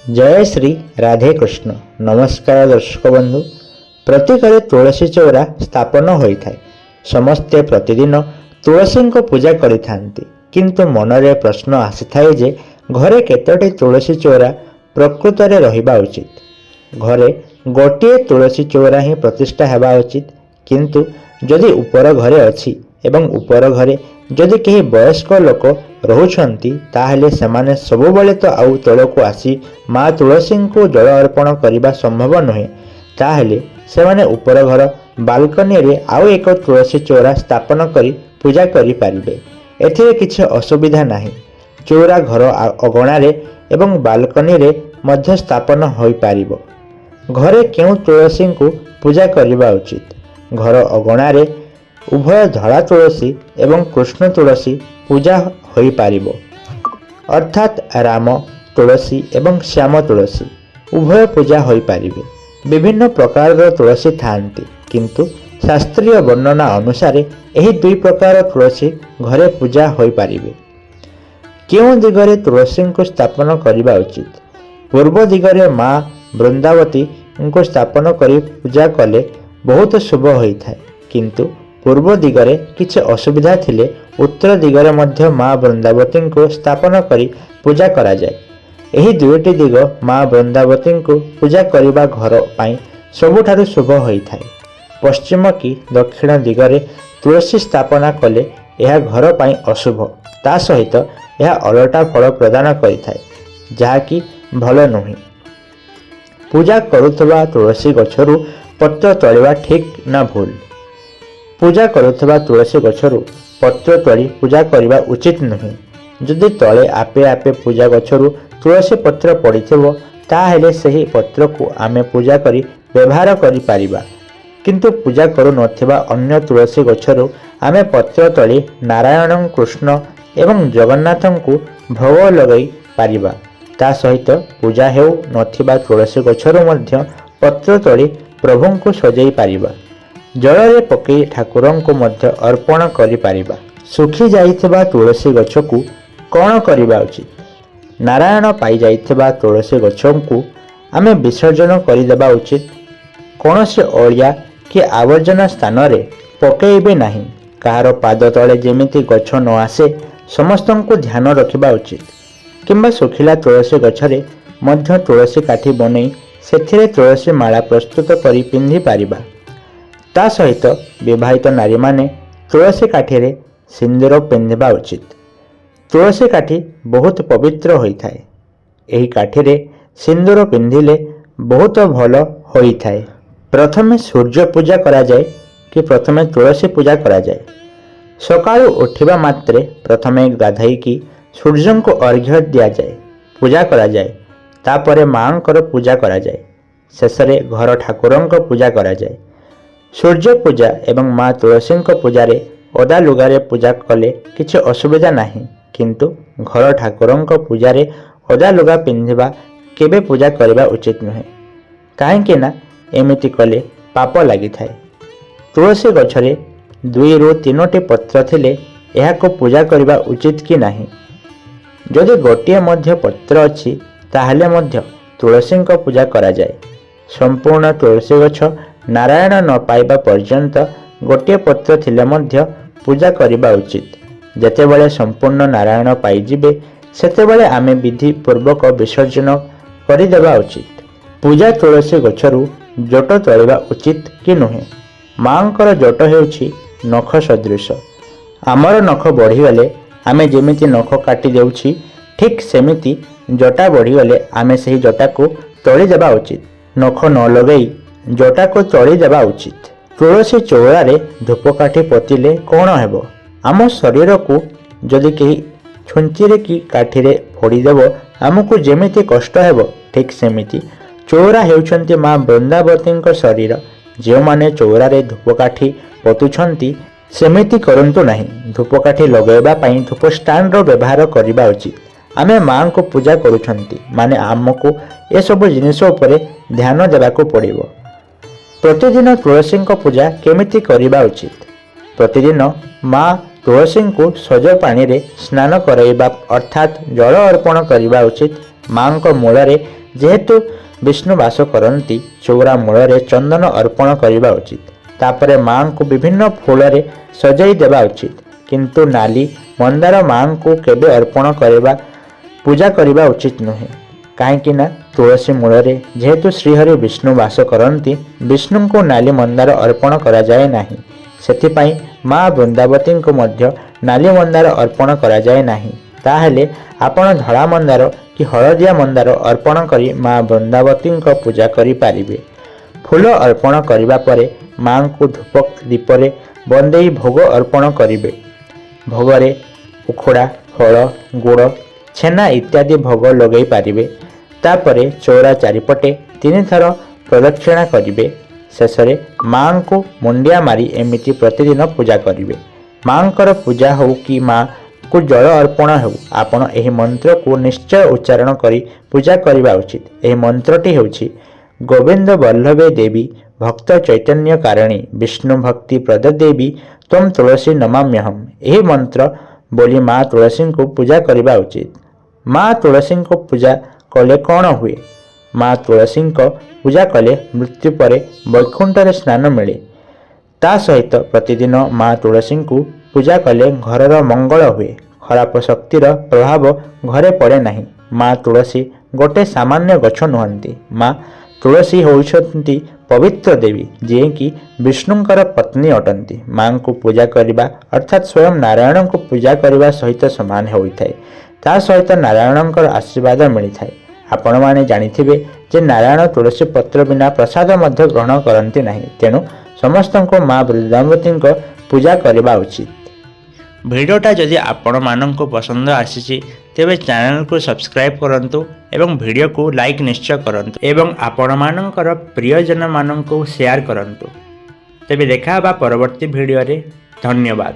जय श्री राधे कृष्ण। नमस्कार दर्शक बंधु। प्रति घरे तुलसी चौरा स्थापन होता है। समस्ते प्रतिदिन तुलसी को पूजा करिथांती, किंतु मनरे प्रश्न आसी थाए जे घरे केतोटी तुलसी चौरा प्रकृत रे रहिबा उचित। घरे गोटे तुलसी चौरा ही प्रतिष्ठा हेबा उचित, किंतु जदि उपर घरे अछि एवं उपर घरे जदि कहीं वयस्क लोक रोचंती ताहले सेमाने सबुबले तो आउ तलको आसी माँ तुलसी को जल अर्पण करने संभव नुहे। ताहले सेमाने उपर घर बालकनी रे आउ एक तुलसी चौरा स्थापन करी पूजा करि पारिबे। एथिरे किछि असुविधा नाही। चौरा घर अगणारे एवं बालकनी रे मध्य स्थापन होई पारिबो। घरे क्यों तुलसी को पूजा करबा उचित? घर अगणारे उभय धड़ा तुलसी एवं कृष्ण तुलसी पूजा होई पारिबो, अर्थात राम तुलसी एवं श्याम तुलसी उभय पूजा होई पारिबे। विभिन्न प्रकार तुलसी थांती, किंतु शास्त्रीय वर्णना अनुसार एही दुई प्रकार तुलसी घरे पूजा होई पारिबे। केउं दिगरे तुलसी को स्थापन करबा उचित? पूर्व दिगरे माँ वृंदावती को स्थापन करी पूजा कले बहुत शुभ होइथाय, किंतु पूर्व दिगरे किछि असुविधा थिले उत्तर दिगरे मध्य माँ वृंदावती को स्थापन करी पूजा करा जाए। एही दुईटी दिग माँ वृंदावती को पूजा करिबा घर पाई सबुठारु शुभ होइथाय। पश्चिम कि दक्षिण दिगरे तुलसी स्थापना कले यह घर पाई अशुभ, ता सहित यह अलटा फल प्रदान करिथाय, जाहाकि भल नुहे। पूजा करुथबा तुलसी गछरु पत्र तोड़िबा ठीक ना भूल? पूजा करुथबा तुलसी गछरु पत्र तोड़ी पूजा करबा उचित नुहे। जदि तले आपे आपे पूजा गछरु तुलसी पत्र पड़िथिबो ताहेले सही पत्र को आमे पूजा करी व्यवहार करि पारिबा, किंतु पूजा करू नथिबा अन्य तुलसी गछरु आमे पत्र तोड़ी नारायण कृष्ण एवं जगन्नाथन को भोग लगाई पारिबा। ता सहित पूजा हेउ नथिबा तुलसी गछरु मध्य पत्र तोड़ी प्रभु को सजाई पारिबा। जल पकई ठाकुर को मध्य अर्पण करि पारिबा। सुखी जाइथिबा तुलसी गछ को कौन करबा उचित? नारायण पाई जाइथिबा तुलसी गछ को आमे विसर्जन करिदेबा उचित। कौनसी अलिया कि आवर्जना स्थान रे पकईबे नाही। कहार पाद तले जेमिति गछ न आसे समस्तन को ध्यान रखिबा उचित। किंबा सुखिला तुलसी गछरे मध्य तुलसी काठी बनै सेथिरे तुलसी माला प्रस्तुत करी पिंधि पारिबा। ता सहित विवाहित नारी माने तुलसी काठी सिंदूर पिंधिबा उचित। तुलसी काठी बहुत पवित्र होइथाय। एही काठी सिंदूर पिंधिले बहुत भल होइथाय। प्रथमे सूर्य पूजा करा जाए कि प्रथमे तुलसी पूजा करा जाए? सकाळु उठिबा मात्रे प्रथमे गाधई की सूर्य को अर्घ्य दिया जाए, पूजा करा जाए। तापरे मांकर पूजा करा जाए। शेषरे घर ठाकुरंक पूजा करा जाए। सूर्य पूजा एवं माँ तुलसी पूजा रे ओदा लुगारे पूजा कले किछि असुविधा नाही, किंतु घर ठाकुरंक पूजा रे ओदा लुगा पिंधिबा केबे पूजा करबा उचित नुहे। काहेकि ना एमिति कले पाप लागि थाए। तुलसी गछरे 2 ରୁ 3ଟି पत्र थिले एहाको पूजा करबा उचित कि नाही? जदि गोटिए मध्य पत्र अछि ताहले मध्य तुलसी पूजा करा जाए। संपूर्ण तुलसी गछ नारायण न पाइबा पर्यंत गोटे पत्र थिले मध्य पूजा करबा उचित। जेतेबेले संपूर्ण नारायण पाइजिबे सेतेबेले आमे विधि पूर्वक विसर्जन करिदेबा उचित। पूजा तुलसी गछरु जोट तोड़िबा उचित कि नुहे? मांकर जोट हेउछि नख सदृश। आमर नख बढ़ीगले आमे जेमिति नख काटी देउछि, ठीक सेमिति जोटा बढ़ीगले आमे सही जोटा को तोड़ी देबा उचित। नख न लगई जोटा को तोड़ी देबा उचित। तुलसी चौरा धूपकाठी पोतिले कौन हेबो? आम शरीर को जदि कहीं छुंचीरे कि काठीरे फोड़ीदेव आमको जेमिति कष्ट हेबो, ठीक सेमिति चौरा हेउछन्ति माँ वृंदावती शरीर। जो माने चौरारे धूपकाठी पोतुछन्ति सेमिति करंतु नाही। धूपकाठी लगेबा पई धूप स्टैंड रो व्यवहार करबा उचित। आमे माँ को पूजा करुछन्ति माने आमको ए सब जिनिस उपरे ध्यान देबाको पड़िबो। प्रतिदिन तुलसी पूजा केमिति करिबा उचित? प्रतिदिन माँ तुलसी को सज पानी रे स्नान कराइबा अर्थात जल अर्पण करबा उचित। माँ को मूल ଯେହେତୁ ବିଷ୍ଣୁ ବାସ କରନ୍ତି ଚଉରା ମୂଳରେ ଚନ୍ଦନ ଅର୍ପଣ କରିବା ଉଚିତ। ତାପରେ ମାଙ୍କୁ ବିଭିନ୍ନ ଫୁଲରେ ସଜାଇ ଦେବା ଉଚିତ। କିନ୍ତୁ ନାଲି ମନ୍ଦାର ମାଙ୍କୁ କେବେ ଅର୍ପଣ କରିବା ପୂଜା କରିବା ଉଚିତ ନୁହେଁ। କାହିଁକି ନା ତୁଳସୀ ମୂଳରେ ଯେହେତୁ ଶ୍ରୀହରି ବିଷ୍ଣୁ ବାସ କରନ୍ତି ବିଷ୍ଣୁଙ୍କୁ ନାଲି ମନ୍ଦାର ଅର୍ପଣ କରାଯାଏ ନାହିଁ। ସେଥିପାଇଁ ମା ବୃନ୍ଦାବତୀଙ୍କୁ ମଧ୍ୟ ନାଲି ମନ୍ଦାର ଅର୍ପଣ କରାଯାଏ ନାହିଁ। ତାହେଲେ ଆପଣ ଧଳା ମନ୍ଦାର କି ହଳଦିଆ ମନ୍ଦାର ଅର୍ପଣ କରି ମା ବୃନ୍ଦାବତୀଙ୍କ ପୂଜା କରିପାରିବେ। ଫୁଲ ଅର୍ପଣ କରିବା ପରେ ମାଙ୍କୁ ଧୂପ ଦୀପରେ ବନ୍ଦେଇ ଭୋଗ ଅର୍ପଣ କରିବେ। ଭୋଗରେ ଉଖୁଡ଼ା ଫଳ ଗୁଡ଼ ଛେନା ଇତ୍ୟାଦି ଭୋଗ ଲଗାଇ ପାରିବେ। ତାପରେ ଚଉରା ଚାରିପଟେ 3 ଥର ପ୍ରଦକ୍ଷିଣା କରିବେ। ଶେଷରେ ମାଙ୍କୁ ମୁଣ୍ଡିଆ ମାରି ଏମିତି ପ୍ରତିଦିନ ପୂଜା କରିବେ। ମାଙ୍କର ପୂଜା ହେଉ କି ମାଙ୍କୁ ଜଳ ଅର୍ପଣ ହେଉ ଆପଣ ଏହି ମନ୍ତ୍ରକୁ ନିଶ୍ଚୟ ଉଚ୍ଚାରଣ କରି ପୂଜା କରିବା ଉଚିତ। ଏହି ମନ୍ତ୍ରଟି ହେଉଛି ଗୋବିନ୍ଦ ବଲ୍ଲଭେ ଦେବୀ ଭକ୍ତ ଚୈତନ୍ୟ କାରଣୀ ବିଷ୍ଣୁ ଭକ୍ତି ପ୍ରଦ ଦେବୀ ତ୍ୱଂ ତୁଳସୀ ନମାମ୍ୟହମ୍। ଏହି ମନ୍ତ୍ର ବୋଲି ମା ତୁଳସୀଙ୍କୁ ପୂଜା କରିବା ଉଚିତ। ମା ତୁଳସୀଙ୍କୁ ପୂଜା କଲେ କ'ଣ ହୁଏ? ମା ତୁଳସୀଙ୍କ ପୂଜା କଲେ ମୃତ୍ୟୁ ପରେ ବୈକୁଣ୍ଠରେ ସ୍ନାନ ମିଳେ। ତା ସହିତ ପ୍ରତିଦିନ ମା ତୁଳସୀଙ୍କୁ ପୂଜା କଲେ ଘରର ମଙ୍ଗଳ ହୁଏ। ଖରାପ ଶକ୍ତିର ପ୍ରଭାବ ଘରେ ପଡ଼େ ନାହିଁ। ମା ତୁଳସୀ ଗୋଟେ ସାମାନ୍ୟ ଗଛ ନୁହନ୍ତି। ମା ତୁଳସୀ ହେଉଛନ୍ତି ପବିତ୍ର ଦେବୀ ଯିଏକି ବିଷ୍ଣୁଙ୍କର ପତ୍ନୀ ଅଟନ୍ତି। ମାଙ୍କୁ ପୂଜା କରିବା ଅର୍ଥାତ୍ ସ୍ୱୟଂ ନାରାୟଣଙ୍କୁ ପୂଜା କରିବା ସହିତ ସମାନ ହୋଇଥାଏ। ତା ସହିତ ନାରାୟଣଙ୍କର ଆଶୀର୍ବାଦ ମିଳିଥାଏ। ଆପଣମାନେ ଜାଣିଥିବେ ଯେ ନାରାୟଣ ତୁଳସୀ ପତ୍ର ବିନା ପ୍ରସାଦ ମଧ୍ୟ ଗ୍ରହଣ କରନ୍ତି ନାହିଁ। ତେଣୁ ସମସ୍ତଙ୍କୁ ମା ବୃନ୍ଦାବତୀଙ୍କ ପୂଜା କରିବା ଉଚିତ। ଭିଡ଼ିଓଟା ଯଦି ଆପଣମାନଙ୍କୁ ପସନ୍ଦ ଆସିଛି ତେବେ ଚ୍ୟାନେଲକୁ ସବସ୍କ୍ରାଇବ୍ କରନ୍ତୁ ଏବଂ ଭିଡ଼ିଓକୁ ଲାଇକ୍ ନିଶ୍ଚୟ କରନ୍ତୁ ଏବଂ ଆପଣମାନଙ୍କର ପ୍ରିୟଜନମାନଙ୍କୁ ସେୟାର କରନ୍ତୁ। ତେବେ ଦେଖା ହେବା ପରବର୍ତ୍ତୀ ଭିଡ଼ିଓରେ। ଧନ୍ୟବାଦ।